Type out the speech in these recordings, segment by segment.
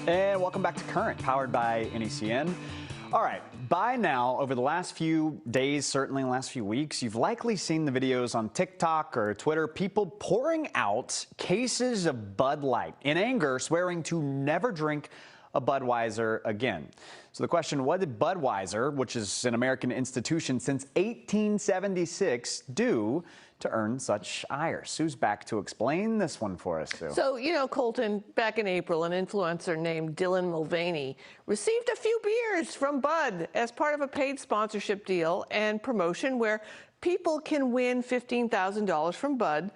And welcome back to Current, powered by NECN. All right, by now, over the last few days, certainly the last few weeks, you've likely seen the videos on TikTok or Twitter, people pouring out cases of Bud Light in anger, swearing to never drink a Budweiser again. So the question, what did Budweiser, which is an American institution since 1876, do to earn such ire? Sue's back to explain this one for us, Sue. So, you know, Colton, back in April, an influencer named Dylan Mulvaney received a few beers from Bud as part of a paid sponsorship deal and promotion where people can win $15,000 from Bud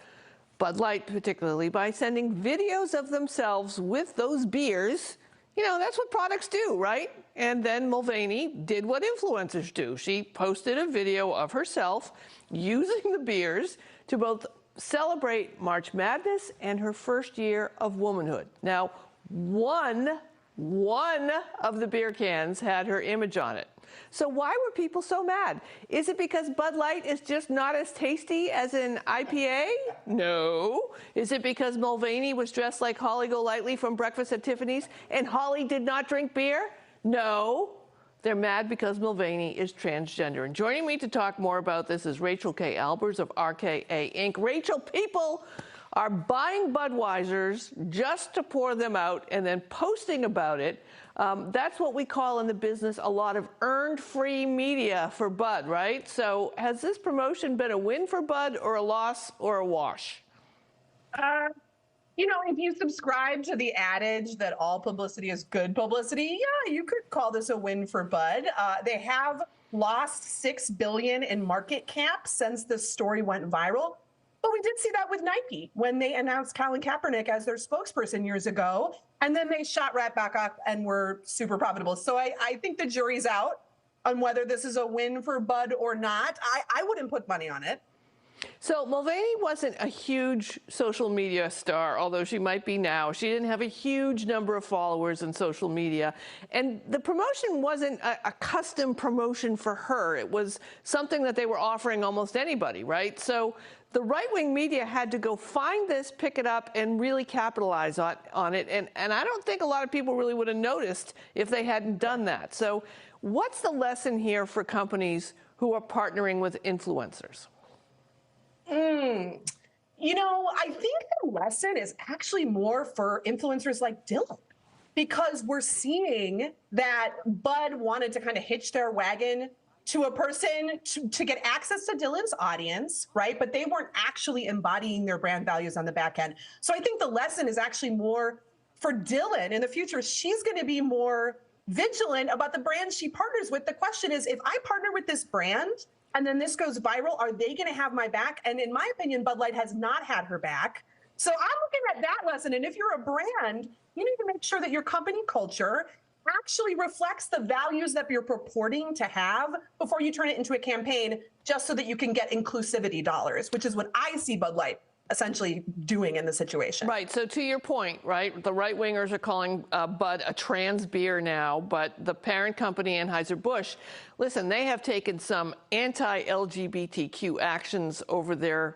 Light particularly, by sending videos of themselves with those beers. You know, that's what products do, right? And then Mulvaney did what influencers do. She posted a video of herself using the beers to both celebrate March Madness and her first year of womanhood. Now, one of the beer cans had her image on it. So why were people so mad? Is it because Bud Light is just not as tasty as an IPA? No. Is it because Mulvaney was dressed like Holly Golightly from Breakfast at Tiffany's and Holly did not drink beer? No. They're mad because Mulvaney is transgender. And joining me to talk more about this is Rachael Kay Albers of RKA Inc. Rachel, people are buying Budweisers just to pour them out and then posting about it. That's what we call in the business a lot of earned free media for Bud, right? So has this promotion been a win for Bud or a loss or a wash? You know, if you subscribe to the adage that all publicity is good publicity, yeah, you could call this a win for Bud. They have lost $6 billion in market cap since this story went viral. But we did see that with Nike when they announced Colin Kaepernick as their spokesperson years ago, and then they shot right back up and were super profitable. So I think the jury's out on whether this is a win for Bud or not. I wouldn't put money on it. So Mulvaney wasn't a huge social media star, although she might be now. She didn't have a huge number of followers in social media. And the promotion wasn't a custom promotion for her. It was something that they were offering almost anybody, right? So the right-wing media had to go find this, pick it up, and really capitalize on it. And I don't think a lot of people really would have noticed if they hadn't done that. So what's the lesson here for companies who are partnering with influencers? You know, I think the lesson is actually more for influencers like Dylan, because we're seeing that Bud wanted to kind of hitch their wagon to a person to get access to Dylan's audience, right? But they weren't actually embodying their brand values on the back end. So I think the lesson is actually more for Dylan in the future. She's going to be more vigilant about the brands she partners with. The question is, if I partner with this brand and then this goes viral, are they going to have my back? And in my opinion, Bud Light has not had her back. So I'm looking at that lesson. And if you're a brand, you need to make sure that your company culture actually reflects the values that you're purporting to have before you turn it into a campaign just so that you can get inclusivity dollars, which is what I see Bud Light essentially doing in the situation. Right. So to your point, right, the right-wingers are calling Bud a trans beer now, but the parent company, Anheuser-Busch, listen, they have taken some anti-LGBTQ actions over their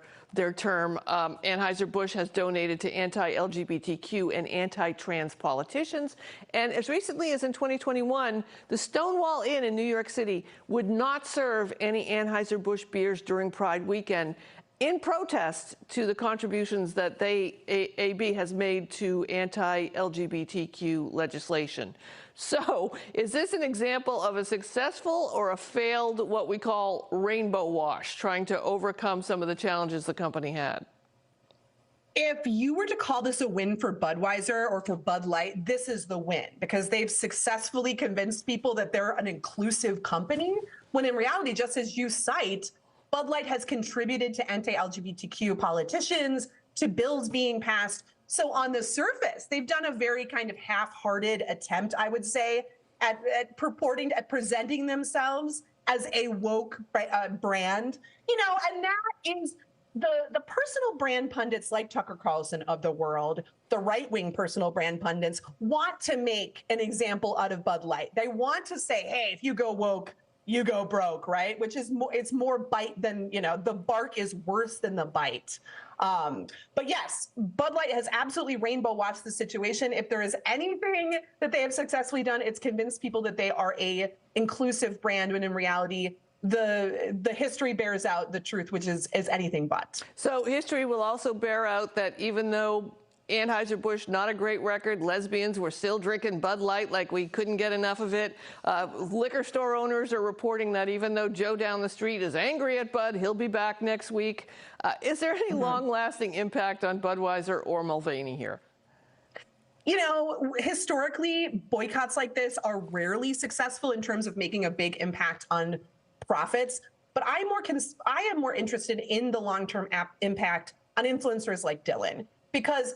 term. Anheuser-Busch has donated to anti-LGBTQ and anti-trans politicians. And as recently as in 2021, the Stonewall Inn in New York City would not serve any Anheuser-Busch beers during Pride weekend in protest to the contributions that AB has made to anti-LGBTQ legislation. So is this an example of a successful or a failed, what we call rainbow wash, trying to overcome some of the challenges the company had? If you were to call this a win for Budweiser or for Bud Light, this is the win, because they've successfully convinced people that they're an inclusive company, when in reality, just as you cite, Bud Light has contributed to anti-LGBTQ politicians, to bills being passed. So on the surface, they've done a very kind of half-hearted attempt, I would say, at presenting themselves as a woke brand, you know, and that is the personal brand pundits like Tucker Carlson of the world, the right-wing personal brand pundits, want to make an example out of Bud Light. They want to say, hey, if you go woke, you go broke, right? Which is more, it's more bite than, the bark is worse than the bite. But yes, Bud Light has absolutely rainbow watched the situation. If there is anything that they have successfully done, it's convinced people that they are a inclusive brand, when in reality, the history bears out the truth, which is anything but. So history will also bear out that even though Anheuser-Busch, not a great record, lesbians were still drinking Bud Light like we couldn't get enough of it. Liquor store owners are reporting that even though Joe down the street is angry at Bud, he'll be back next week. Is there any long-lasting impact on Budweiser or Mulvaney here? Historically, boycotts like this are rarely successful in terms of making a big impact on profits. But I am more interested in the long-term impact on influencers like Dylan, because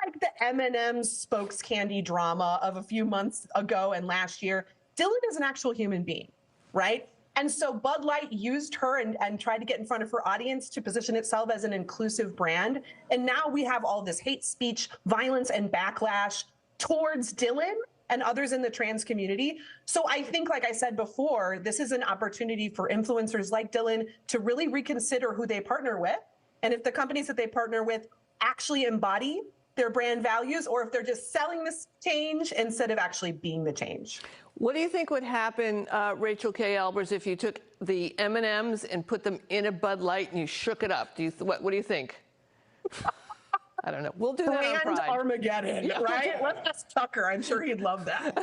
unlike the M&M's spokes candy drama of a few months ago and last year, Dylan is an actual human being, right? And so Bud Light used her and tried to get in front of her audience to position itself as an inclusive brand. And now we have all this hate speech, violence, and backlash towards Dylan and others in the trans community. So I think, like I said before, this is an opportunity for influencers like Dylan to really reconsider who they partner with. And if the companies that they partner with actually embody their brand values, or if they're just selling this change instead of actually being the change. What do you think would happen, Rachael Kay Albers, if you took the M&Ms and put them in a Bud Light and you shook it up? What do you think? I don't know. We'll do that on Pride. Armageddon, right? Let's ask Tucker. I'm sure he'd love that.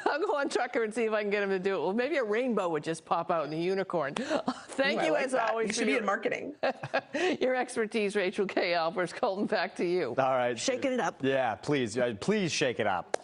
I'll go on Tucker and see if I can get him to do it. Well, maybe a rainbow would just pop out in a unicorn. Thank you, as always. You should be in marketing. Your expertise, Rachael Kay Albers. Colton, back to you. All right. Shaking it up. Yeah, please. Please shake it up.